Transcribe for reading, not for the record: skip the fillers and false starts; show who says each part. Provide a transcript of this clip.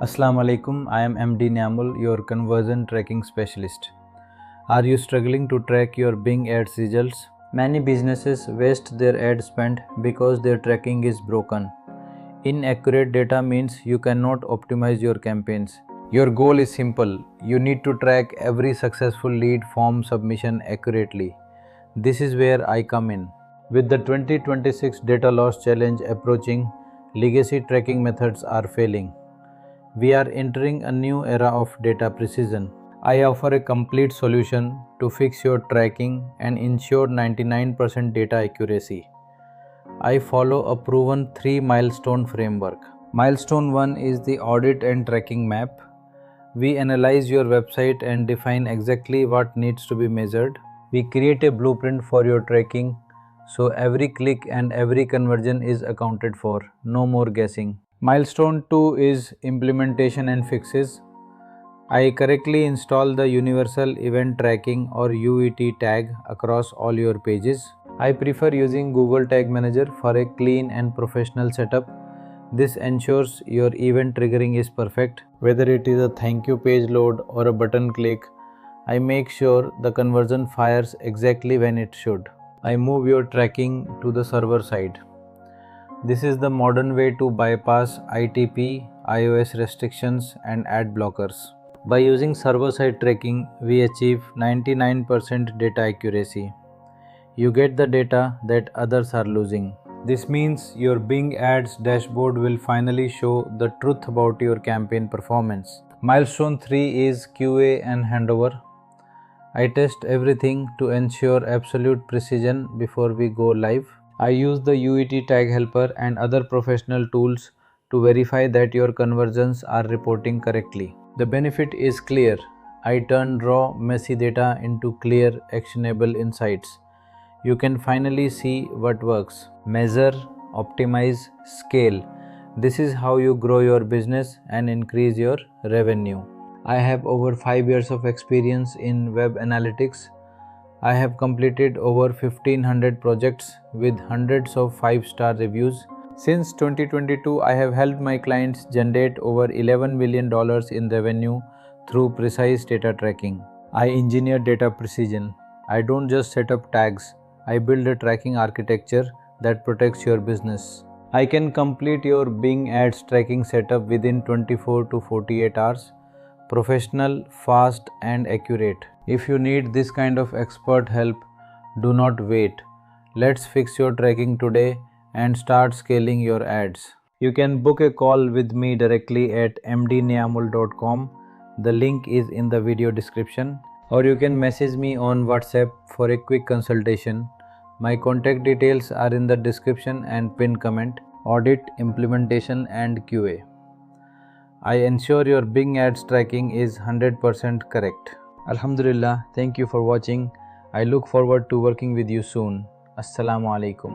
Speaker 1: Assalamu alaikum, I am MD Nyamul, your conversion tracking specialist. Are you struggling to track your Bing Ads results? Many businesses waste their ad spend because their tracking is broken. Inaccurate data means you cannot optimize your campaigns. Your goal is simple. You need to track every successful lead form submission accurately. This is where I come in. With the 2026 data loss challenge approaching, legacy tracking methods are failing. We are entering a new era of data precision. I offer a complete solution to fix your tracking and ensure 99% data accuracy. I follow a proven 3-milestone framework. Milestone 1 is the audit and tracking map. We analyze your website and define exactly what needs to be measured. We create a blueprint for your tracking, so every click and every conversion is accounted for. No more guessing. Milestone 2 is implementation and fixes. I correctly install the Universal Event Tracking or UET tag across all your pages. I prefer using Google Tag Manager for a clean and professional setup. This ensures your event triggering is perfect. Whether it is a thank you page load or a button click, I make sure the conversion fires exactly when it should. I move your tracking to the server side. This is the modern way to bypass ITP, iOS restrictions and ad blockers. By using server-side tracking, we achieve 99% data accuracy. You get the data that others are losing. This means your Bing Ads dashboard will finally show the truth about your campaign performance. Milestone 3 is QA and Handover. I test everything to ensure absolute precision before we go live. I use the UET Tag Helper and other professional tools to verify that your conversions are reporting correctly. The benefit is clear. I turn raw, messy data into clear, actionable insights. You can finally see what works. Measure, optimize, scale. This is how you grow your business and increase your revenue. I have over 5 years of experience in web analytics. I have completed over 1500 projects with hundreds of 5-star reviews. Since 2022, I have helped my clients generate over $11 million in revenue through precise data tracking. I engineer data precision. I don't just set up tags. I build a tracking architecture that protects your business. I can complete your Bing Ads tracking setup within 24 to 48 hours. Professional, fast and accurate. If you need this kind of expert help, do not wait. Let's fix your tracking today and start scaling your ads. You can book a call with me directly at mdnyamul.com. The link is in the video description. Or you can message me on WhatsApp for a quick consultation. My contact details are in the description and pinned comment. Audit, implementation and QA. I ensure your Bing Ads tracking is 100% correct. Alhamdulillah, thank you for watching. I look forward to working with you soon. Assalamu alaikum.